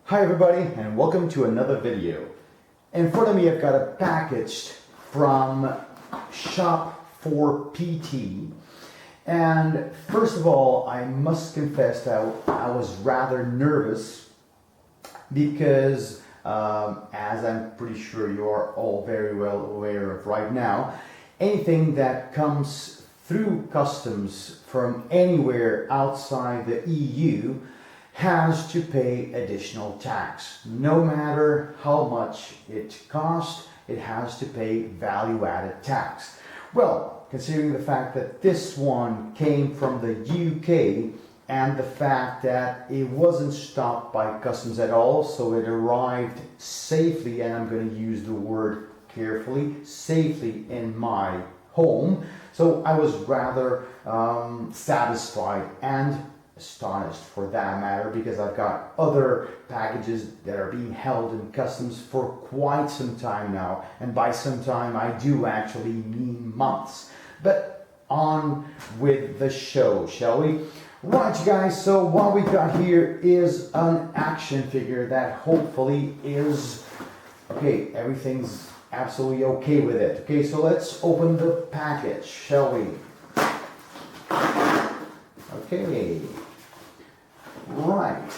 Hi everybody, and welcome to another video. In front of me I've got a package from Shop for PT, and first of all I must confess that I was rather nervous because as I'm pretty sure you are all very well aware of right now, anything that comes through customs from anywhere outside the EU has to pay additional tax. No matter how much it costs, it has to pay value-added tax. Well, considering the fact that this one came from the UK and the fact that it wasn't stopped by customs at all, so it arrived safely, and I'm going to use the word carefully, safely in my home. So I was rather satisfied and astonished for that matter, because I've got other packages that are being held in customs for quite some time now, and by some time I do actually mean months. But on with the show, shall we? Right guys, so what we got here is an action figure that hopefully is okay, everything's absolutely okay with it. Okay, so let's open the package, shall we? Okay. Right,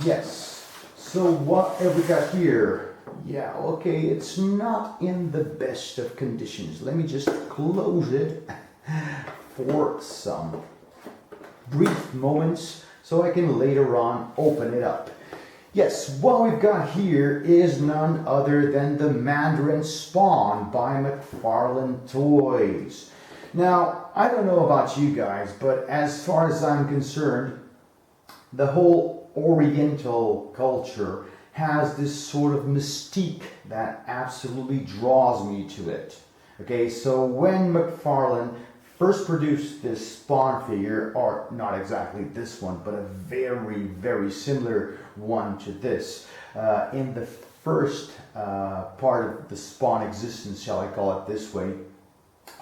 yes, so what have we got here? Yeah, okay, it's not in the best of conditions. Let me just close it for some brief moments so I can later on open it up. Yes, what we've got here is none other than the Mandarin Spawn by McFarlane Toys. Now, I don't know about you guys, but as far as I'm concerned, the whole Oriental culture has this sort of mystique that absolutely draws me to it. Okay, so when McFarlane first produced this Spawn figure, or not exactly this one, but a very, very similar one to this, in the first part of the Spawn existence, shall I call it this way,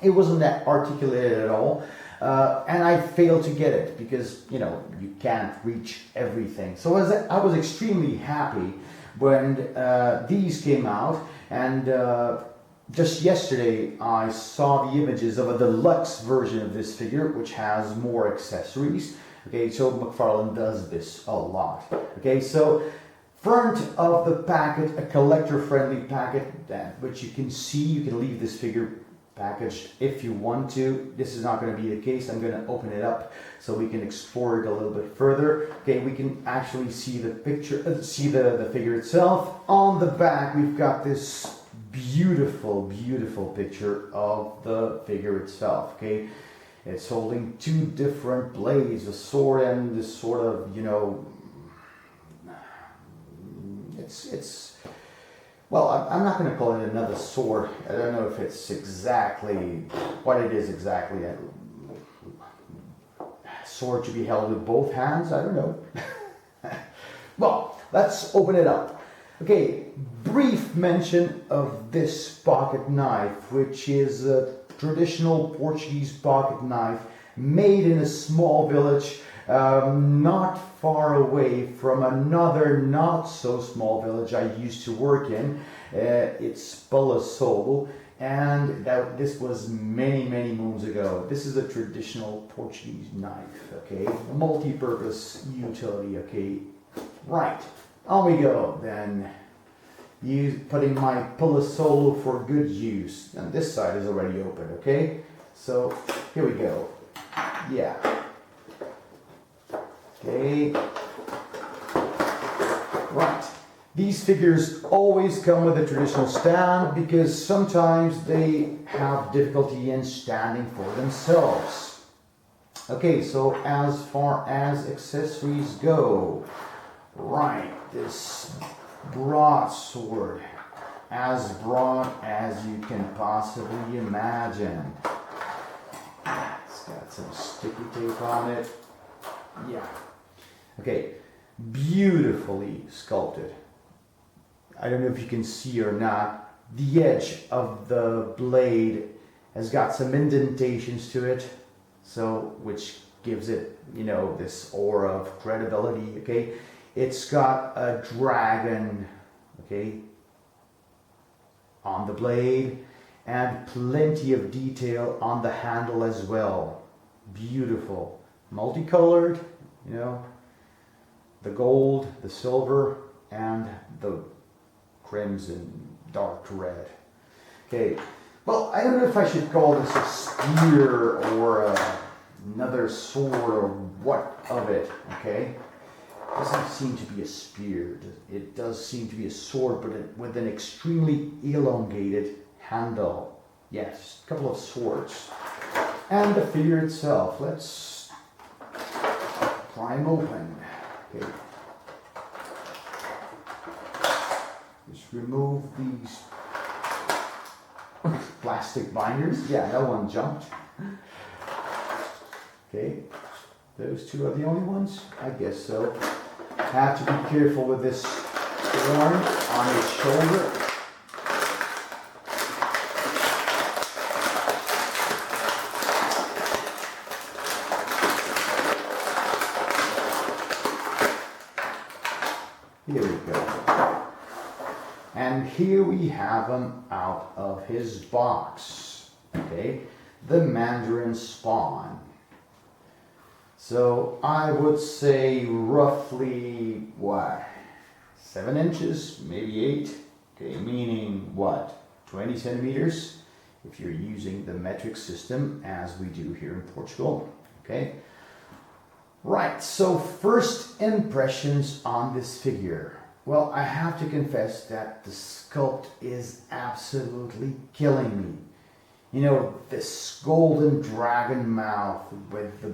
it wasn't that articulated at all. And I failed to get it because, you know, you can't reach everything. So I was extremely happy when these came out, and just yesterday I saw the images of a deluxe version of this figure, which has more accessories. Okay, so McFarlane does this a lot. Okay, so front of the packet, a collector-friendly packet, which you can see, you can leave this figure packaged if you want to. This is not going to be the case. I'm going to open it up so we can explore it a little bit further. Okay, we can actually see the picture, see the figure itself. On the back we've got this beautiful picture of the figure itself. Okay, it's holding two different blades, a sword and this sort of, you know, it's well, I'm not going to call it another sword. I don't know if it's exactly what it is exactly. A sword to be held with both hands? I don't know. Well, let's open it up. Okay, brief mention of this pocket knife, which is a traditional Portuguese pocket knife made in a small village not far away from another not so small village I used to work in. It's Solo, and this was many moons ago. This is a traditional Portuguese knife, okay, multi-purpose utility. Okay, right, on we go then. Putting my Solo for good use, and this side is already open. Okay, so here we go. Yeah. Okay, right. These figures always come with a traditional stand because sometimes they have difficulty in standing for themselves. Okay, so as far as accessories go, right, this broadsword, as broad as you can possibly imagine. It's got some sticky tape on it. Yeah. Okay, beautifully sculpted. I don't know if you can see or not. The edge of the blade has got some indentations to it, so which gives it, you know, this aura of credibility. Okay, It's got a dragon, okay, on the blade, and plenty of detail on the handle as well. Beautiful. Multicolored, you know, the gold, the silver, and the crimson, dark red. Okay, well, I don't know if I should call this a spear or another sword or what of it, okay? It doesn't seem to be a spear. It does seem to be a sword, but with an extremely elongated handle. Yes, a couple of swords. And the figure itself, let's pry him open. Okay. Just remove these plastic binders. Yeah, no one jumped. Okay, those two are the only ones? I guess so. Have to be careful with this horn on his shoulder. Here we go. And here we have him out of his box. Okay, the Mandarin spawn. So I would say roughly, what, 7 inches, maybe 8, okay, meaning what, 20 centimeters, if you're using the metric system as we do here in Portugal, okay. Right, so first impressions on this figure. Well, I have to confess that the sculpt is absolutely killing me. You know, this golden dragon mouth with the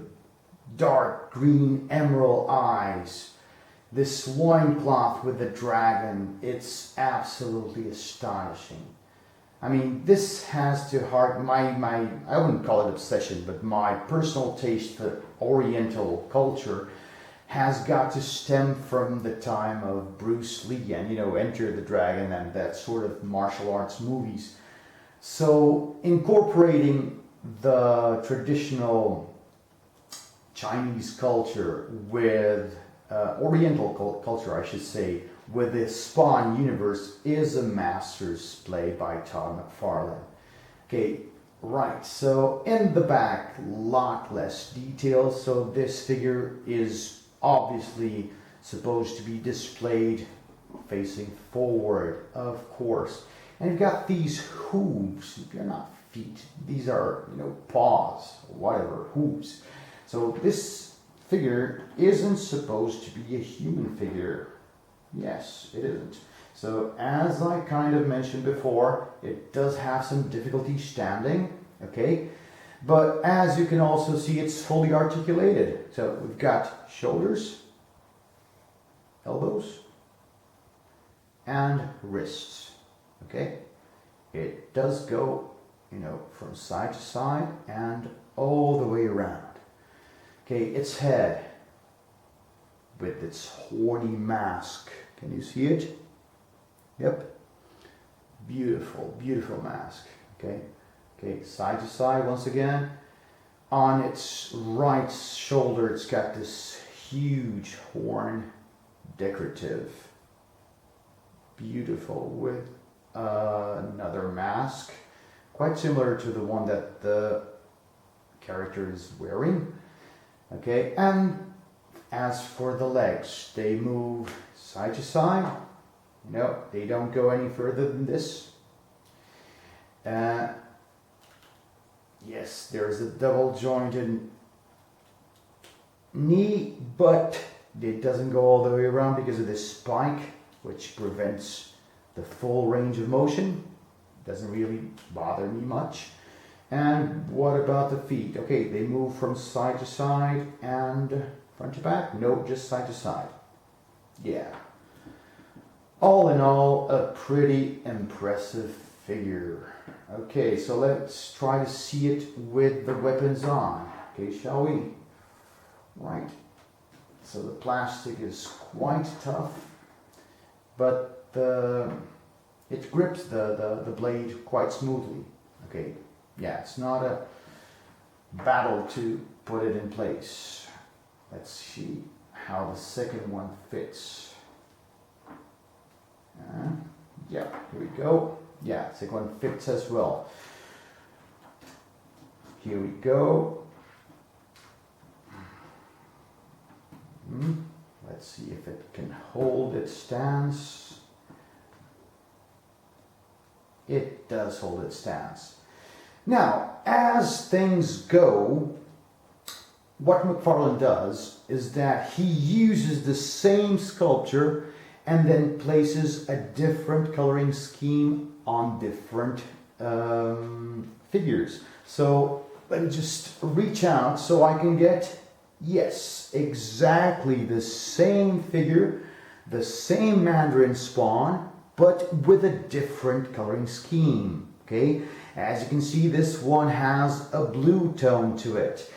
dark green emerald eyes, this loincloth with the dragon, it's absolutely astonishing. I mean, this has to heart my I wouldn't call it obsession, but my personal taste for Oriental culture has got to stem from the time of Bruce Lee and, you know, Enter the Dragon and that sort of martial arts movies. So incorporating the traditional Chinese culture with Oriental culture, I should say, with this Spawn universe is a master's play by Todd McFarlane. Okay, right, so in the back, lot less details, so this figure is obviously supposed to be displayed facing forward, of course. And you've got these hooves, they're not feet, these are, you know, paws, whatever, hooves. So this figure isn't supposed to be a human figure. Yes, it isn't. So as I kind of mentioned before, it does have some difficulty standing, okay? But as you can also see, it's fully articulated. So we've got shoulders, elbows, and wrists, okay? It does go, you know, from side to side and all the way around. Okay, its head with its horny mask. Can you see it? Yep. Beautiful, beautiful mask. Okay. Okay, side to side once again. On its right shoulder, it's got this huge horn, decorative. Beautiful, with another mask, quite similar to the one that the character is wearing. Okay, and as for the legs, they move side to side. No, they don't go any further than this. Yes, there's a double jointed knee, but it doesn't go all the way around because of this spike, which prevents the full range of motion. Doesn't really bother me much. And what about the feet? Okay, they move from side to side and front to back? No, just side to side. Yeah. All in all, a pretty impressive figure. Okay, so let's try to see it with the weapons on. Okay, shall we? Right. So the plastic is quite tough, but it grips the blade quite smoothly. Okay. Yeah, it's not a battle to put it in place. Let's see how the second one fits. Yeah, here we go. Yeah, the second one fits as well. Here we go. Let's see if it can hold its stance. It does hold its stance. Now, as things go, what McFarlane does is that he uses the same sculpture and then places a different coloring scheme on different figures. So let me just reach out so I can get, yes, exactly the same figure, the same Mandarin spawn, but with a different coloring scheme. Okay, as you can see, this one has a blue tone to it.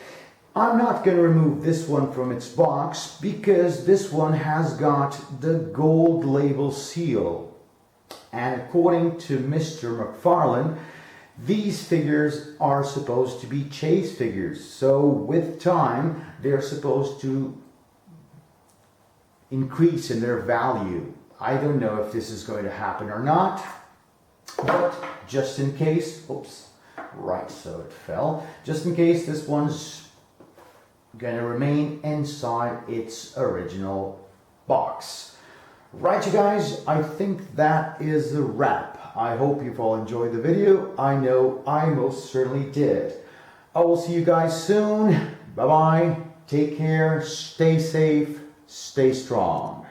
I'm not going to remove this one from its box because this one has got the gold label seal. And according to Mr. McFarlane, these figures are supposed to be chase figures. So with time, they're supposed to increase in their value. I don't know if this is going to happen or not, but just in case, oops, right, so it fell. Just in case, this one's going to remain inside its original box. Right, you guys, I think that is a wrap. I hope you've all enjoyed the video. I know I most certainly did. I will see you guys soon. Bye-bye. Take care. Stay safe. Stay strong.